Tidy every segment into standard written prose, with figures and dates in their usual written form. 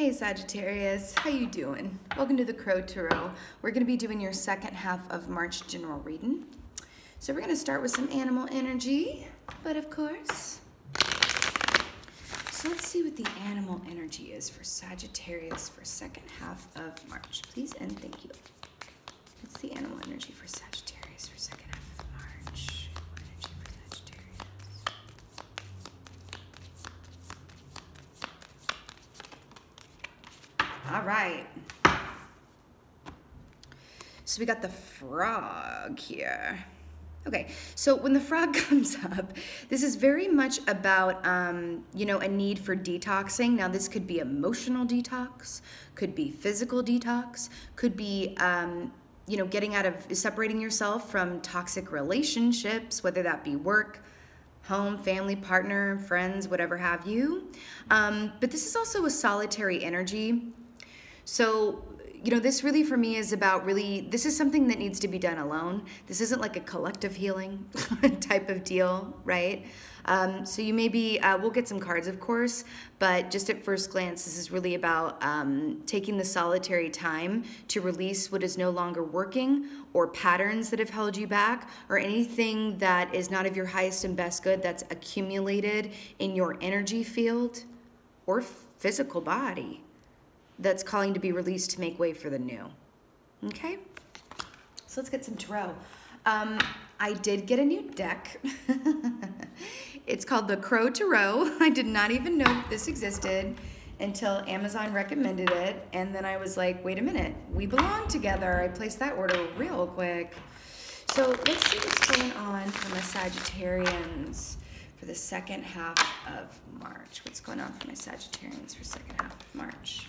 Hey Sagittarius, how you doing? Welcome to the Crow Tarot. We're going to be doing your second half of March general reading. So we're going to start with some animal energy, but of course. So let's see what the animal energy is for Sagittarius for second half of March. Please and thank you. What's the animal energy for Sagittarius for second half of March? Energy for Sagittarius. All right. So we got the frog here. Okay, so when the frog comes up, this is very much about, you know, a need for detoxing. Now, this could be emotional detox, could be physical detox, could be, you know, separating yourself from toxic relationships, whether that be work, home, family, partner, friends, whatever have you. But this is also a solitary energy. So, you know, this really for me is about this is something that needs to be done alone. This isn't like a collective healing type of deal, right? So you may be, we'll get some cards, of course, but just at first glance, this is really about taking the solitary time to release what is no longer working or patterns that have held you back or anything that is not of your highest and best good that's accumulated in your energy field or physical body that's calling to be released to make way for the new. Okay? So let's get some tarot. I did get a new deck. It's called the Crow Tarot. I did not even know this existed until Amazon recommended it. And then I was like, wait a minute, we belong together. I placed that order real quick. So let's see what's going on for my Sagittarians for the second half of March. What's going on for my Sagittarians for second half of March?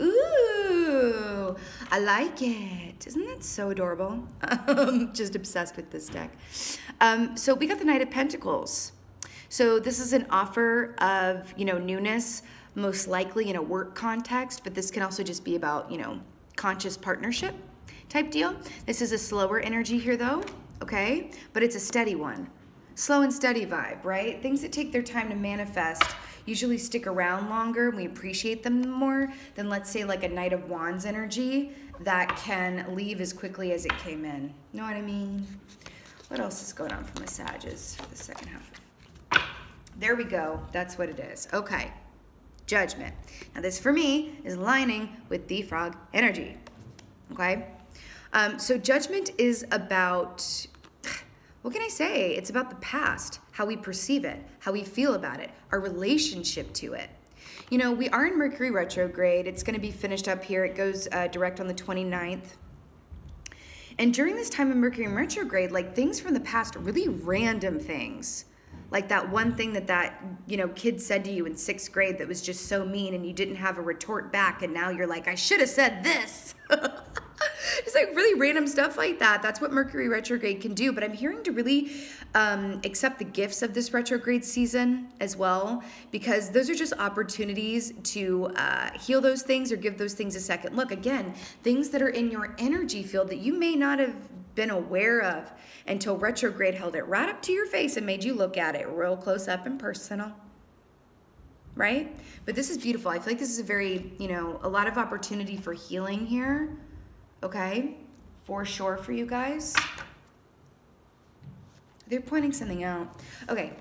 Ooh, I like it. Isn't that so adorable? Just obsessed with this deck. So we got the Knight of Pentacles. So this is an offer of, you know, newness, most likely in a work context, but this can also just be about, you know, conscious partnership type deal. This is a slower energy here though, okay? But it's a steady one. Slow and steady vibe, right? Things that take their time to manifest usually stick around longer and we appreciate them more than, let's say, like a Knight of Wands energy that can leave as quickly as it came in. Know what I mean? What else is going on for my Sages for the second half? There we go. That's what it is. Okay. Judgment. Now this for me is aligning with the frog energy. Okay? So judgment is about, what can I say? It's about the past, how we perceive it, how we feel about it, our relationship to it. You know, we are in Mercury retrograde. It's going to be finished up here. It goes direct on the 29th. And during this time of Mercury retrograde, like things from the past, really random things, like that one thing that you know, kid said to you in 6th grade that was just so mean and you didn't have a retort back and now you're like, I should have said this. It's like really random stuff like that. That's what Mercury retrograde can do. But I'm hearing to really accept the gifts of this retrograde season as well, because those are just opportunities to heal those things or give those things a second look. Again, things that are in your energy field that you may not have been aware of until retrograde held it right up to your face and made you look at it real close up and personal. Right? But this is beautiful. I feel like this is a very, you know, a lot of opportunity for healing here. Okay? For sure for you guys. They're pointing something out. Okay.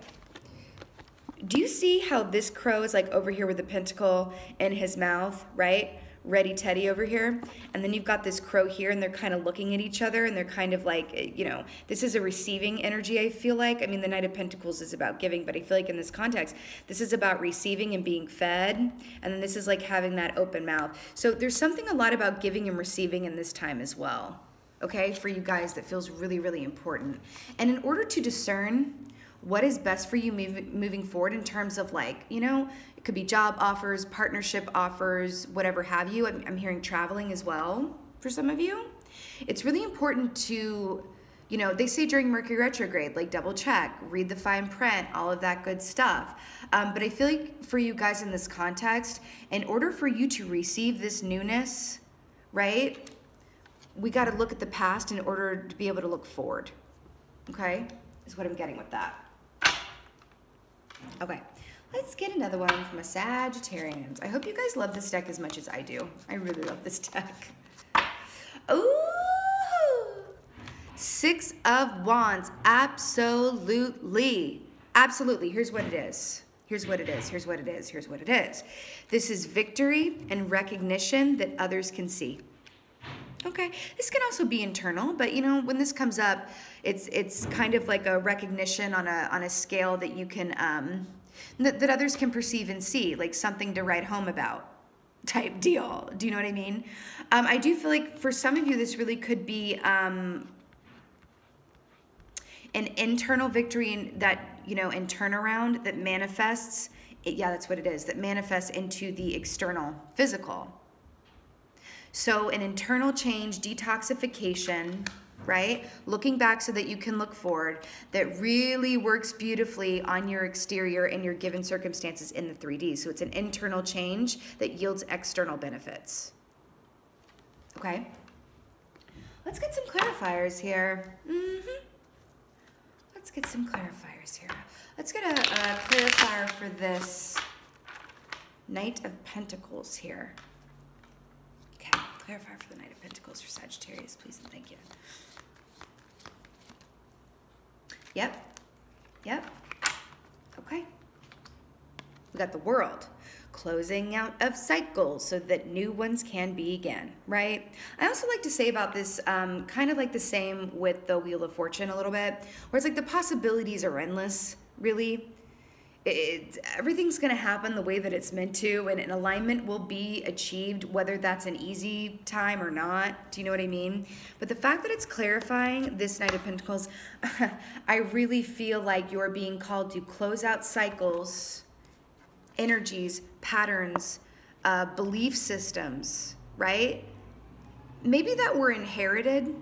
Do you see how this crow is like over here with the pentacle in his mouth, right? Ready Teddy over here. And then you've got this crow here and they're kind of looking at each other and they're kind of like, you know, this is a receiving energy, I feel like. I mean, the Knight of Pentacles is about giving, but I feel like in this context, this is about receiving and being fed. And then this is like having that open mouth. So there's something a lot about giving and receiving in this time as well. Okay, for you guys, that feels really, really important. And in order to discern what is best for you moving forward in terms of, like, you know, it could be job offers, partnership offers, whatever have you. I'm hearing traveling as well for some of you. It's really important to, you know, they say during Mercury retrograde, like double check, read the fine print, all of that good stuff. But I feel like for you guys in this context, in order for you to receive this newness, right, we got to look at the past in order to be able to look forward. Okay, is what I'm getting with that. Okay, Let's get another one from a Sagittarians. I hope you guys love this deck as much as I do. I really love this deck. Ooh! Six of Wands. Absolutely. Absolutely. Here's what it is. Here's what it is. Here's what it is. Here's what it is. This is victory and recognition that others can see. Okay. This can also be internal, but you know, when this comes up, it's kind of like a recognition on a scale that you can that others can perceive and see, like something to write home about type deal. Do you know what I mean? I do feel like for some of you, this really could be an internal victory that, you know, and turnaround that manifests. Yeah, that's what it is. That manifests into the external physical. So an internal change, detoxification, right? Looking back so that you can look forward, that really works beautifully on your exterior and your given circumstances in the 3D. So it's an internal change that yields external benefits. Okay? Let's get some clarifiers here. Let's get some clarifiers here. Let's get a clarifier for this Knight of Pentacles here. Okay, clarifier for the Knight of Pentacles for Sagittarius, please and thank you. Yep. Okay. We got the World. Closing out of cycles so that new ones can begin, right? I also like to say about this, kind of like the same with the Wheel of Fortune a little bit, where it's like the possibilities are endless, really. Everything's going to happen the way that it's meant to, and an alignment will be achieved, whether that's an easy time or not. Do you know what I mean? But the fact that it's clarifying this Knight of Pentacles, I really feel like you're being called to close out cycles, energies, patterns, belief systems, right? Maybe that were inherited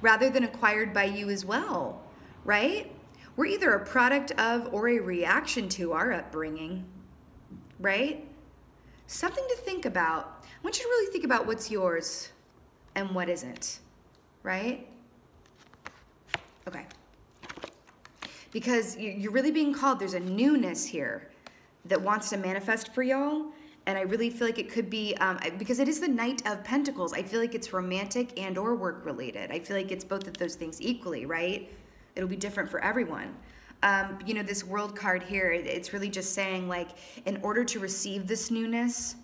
rather than acquired by you as well, right? We're either a product of or a reaction to our upbringing, right? Something to think about. I want you to really think about what's yours and what isn't, right? Okay. Because you're really being called, there's a newness here that wants to manifest for y'all. And I really feel like it could be, because it is the Knight of Pentacles, I feel like it's romantic and or work related. I feel like it's both of those things equally, right? It'll be different for everyone. You know, this World card here, it's really just saying, like, in order to receive this newness,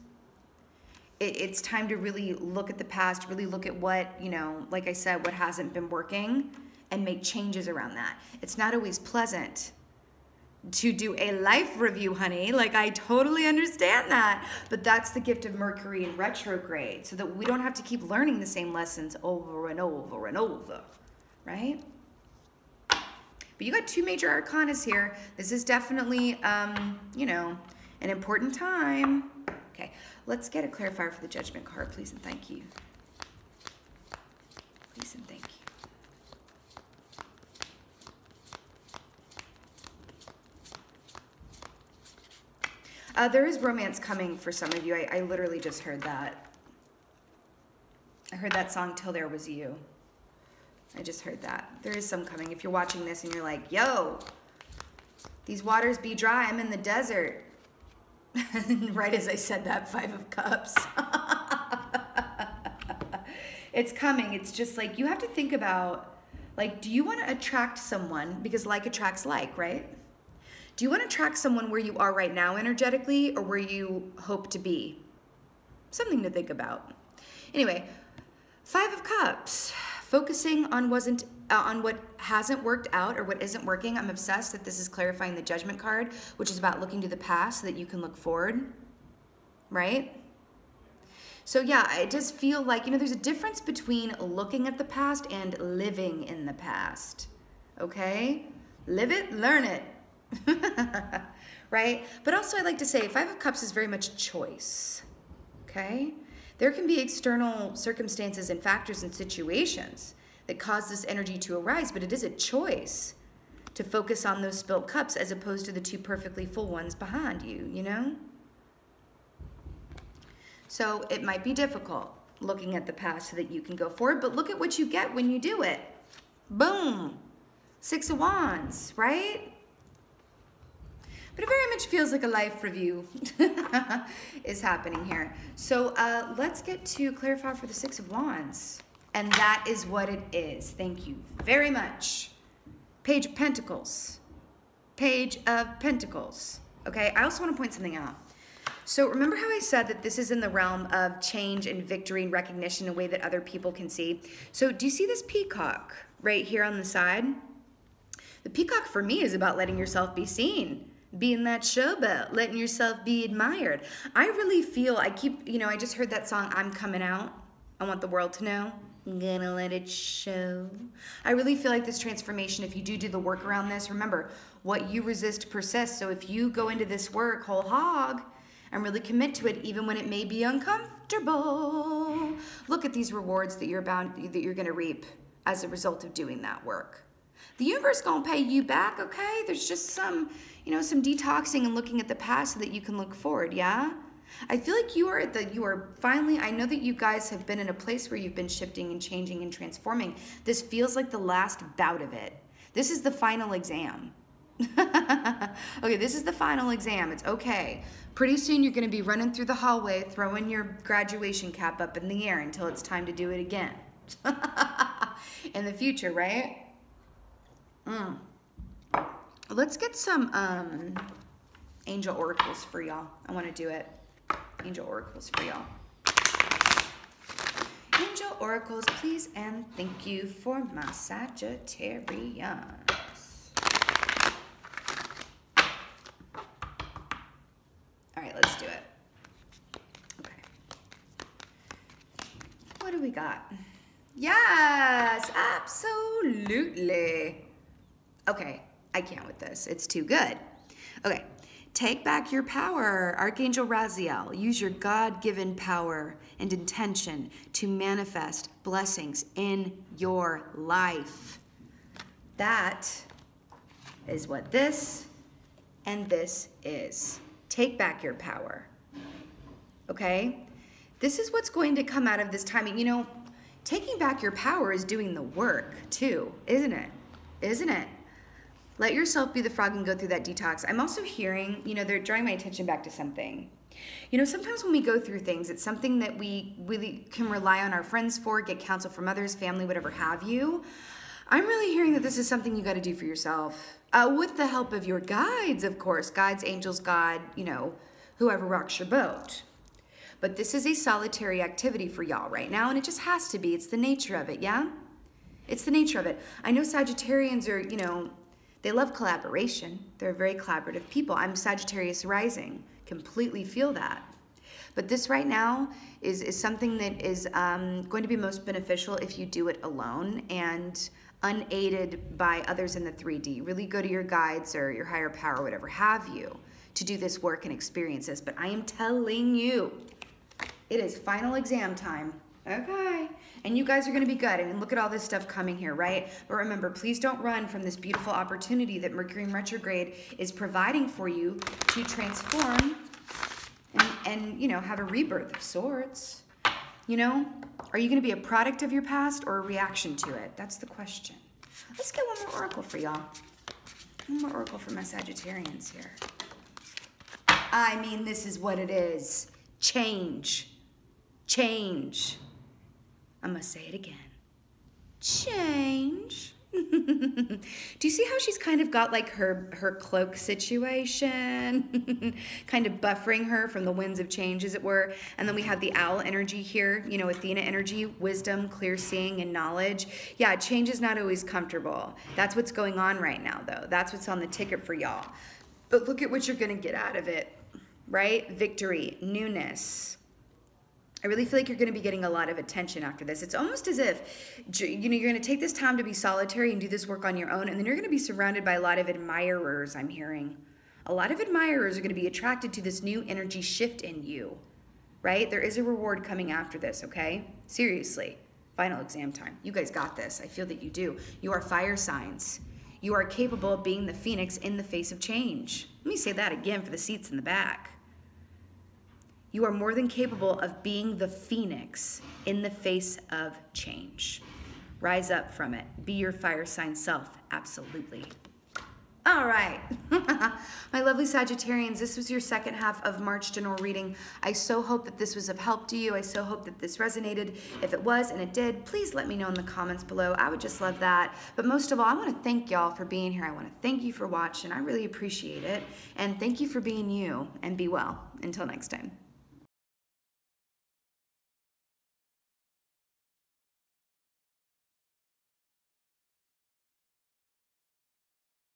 it's time to really look at the past, really look at what, you know, like I said, what hasn't been working and make changes around that. It's not always pleasant to do a life review, honey. Like, I totally understand that. But that's the gift of Mercury in retrograde, so that we don't have to keep learning the same lessons over and over and over, right? But you got two major arcanas here. This is definitely, you know, an important time. Okay, let's get a clarifier for the Judgment card, please and thank you. Please and thank you. There is romance coming for some of you. I literally just heard that. I heard that song, Till There Was You. I just heard that. There is some coming. If you're watching this and you're like, yo, these waters be dry, I'm in the desert. Right as I said that, 5 of Cups. It's coming. It's just like, you have to think about, like, do you want to attract someone? Because like attracts like, right? Do you want to attract someone where you are right now energetically or where you hope to be? Something to think about. Anyway, 5 of Cups. Focusing on what hasn't worked out or what isn't working. I'm obsessed that this is clarifying the Judgment card, which is about looking to the past so that you can look forward, right? So yeah, I just feel like, you know, there's a difference between looking at the past and living in the past, okay? Live it, learn it, right? But also I like to say 5 of Cups is very much choice, okay? There can be external circumstances and factors and situations that cause this energy to arise, but it is a choice to focus on those spilt cups as opposed to the 2 perfectly full ones behind you, you know? So it might be difficult looking at the past so that you can go forward, but look at what you get when you do it. Boom! 6 of Wands, right? But it very much feels like a life review is happening here. So let's get to clarify for the Six of Wands. And that is what it is. Thank you very much. Page of Pentacles. Page of Pentacles. Okay, I also want to point something out. So remember how I said that this is in the realm of change and victory and recognition in a way that other people can see? So do you see this peacock right here on the side? The peacock for me is about letting yourself be seen. Being that showboat, letting yourself be admired. I really feel, I just heard that song, I'm Coming Out. I want the world to know. I'm gonna let it show. I really feel like this transformation, if you do the work around this, remember, what you resist persists. So if you go into this work whole hog and really commit to it, even when it may be uncomfortable, look at these rewards that you're gonna reap as a result of doing that work. The universe gonna pay you back, okay? There's just some detoxing and looking at the past so that you can look forward, yeah? I feel like you are finally, I know that you guys have been in a place where you've been shifting and changing and transforming. This feels like the last bout of it. This is the final exam. Okay, this is the final exam. It's okay. Pretty soon you're gonna be running through the hallway, throwing your graduation cap up in the air until it's time to do it again. In the future, right? Let's get some angel oracles for y'all. I want to do it. Angel oracles for y'all. Angel oracles, please and thank you for my Sagittarius. All right, let's do it. Okay. What do we got? Yes, absolutely. Okay, I can't with this. It's too good. Okay, take back your power. Archangel Raziel, use your God-given power and intention to manifest blessings in your life. That is what this and this is. Take back your power. Okay? This is what's going to come out of this timing. You know, taking back your power is doing the work too, isn't it? Isn't it? Let yourself be the frog and go through that detox. I'm also hearing, they're drawing my attention back to something. Sometimes when we go through things, it's something that we really can rely on our friends for, get counsel from others, family, whatever have you. I'm really hearing that this is something you got to do for yourself. With the help of your guides, of course. Guides, angels, God, whoever rocks your boat. But this is a solitary activity for y'all right now, and it just has to be. It's the nature of it, yeah? It's the nature of it. I know Sagittarians are, they love collaboration. They're very collaborative people. I'm Sagittarius rising. Completely feel that. But this right now is something that is going to be most beneficial if you do it alone and unaided by others in the 3D. Really go to your guides or your higher power, whatever have you, to do this work and experience this. But I am telling you, it is final exam time. Okay. And you guys are going to be good. I mean, look at all this stuff coming here, right? But remember, please don't run from this beautiful opportunity that Mercury in retrograde is providing for you to transform and have a rebirth of sorts. Are you going to be a product of your past or a reaction to it? That's the question. Let's get one more oracle for y'all. One more oracle for my Sagittarians here. I mean, this is what it is. Change. Change. I must say it again. Change. Do you see how she's kind of got like her cloak situation? Kind of buffering her from the winds of change, as it were. And then we have the owl energy here, Athena energy, wisdom, clear seeing, and knowledge. Yeah, change is not always comfortable. That's what's going on right now, though. That's what's on the ticket for y'all. But look at what you're going to get out of it, right? Victory, newness. I really feel like you're going to be getting a lot of attention after this. It's almost as if, you're going to take this time to be solitary and do this work on your own, and then you're going to be surrounded by a lot of admirers, I'm hearing. A lot of admirers are going to be attracted to this new energy shift in you, right? There is a reward coming after this, okay? Seriously. Final exam time. You guys got this. I feel that you do. You are fire signs. You are capable of being the phoenix in the face of change. Let me say that again for the seats in the back. You are more than capable of being the phoenix in the face of change. Rise up from it. Be your fire sign self. Absolutely. All right. My lovely Sagittarians, this was your second half of March general reading. I so hope that this was of help to you. I so hope that this resonated. If it was, and it did, please let me know in the comments below. I would just love that. But most of all, I want to thank y'all for being here. I want to thank you for watching. I really appreciate it. And thank you for being you, and be well. Until next time.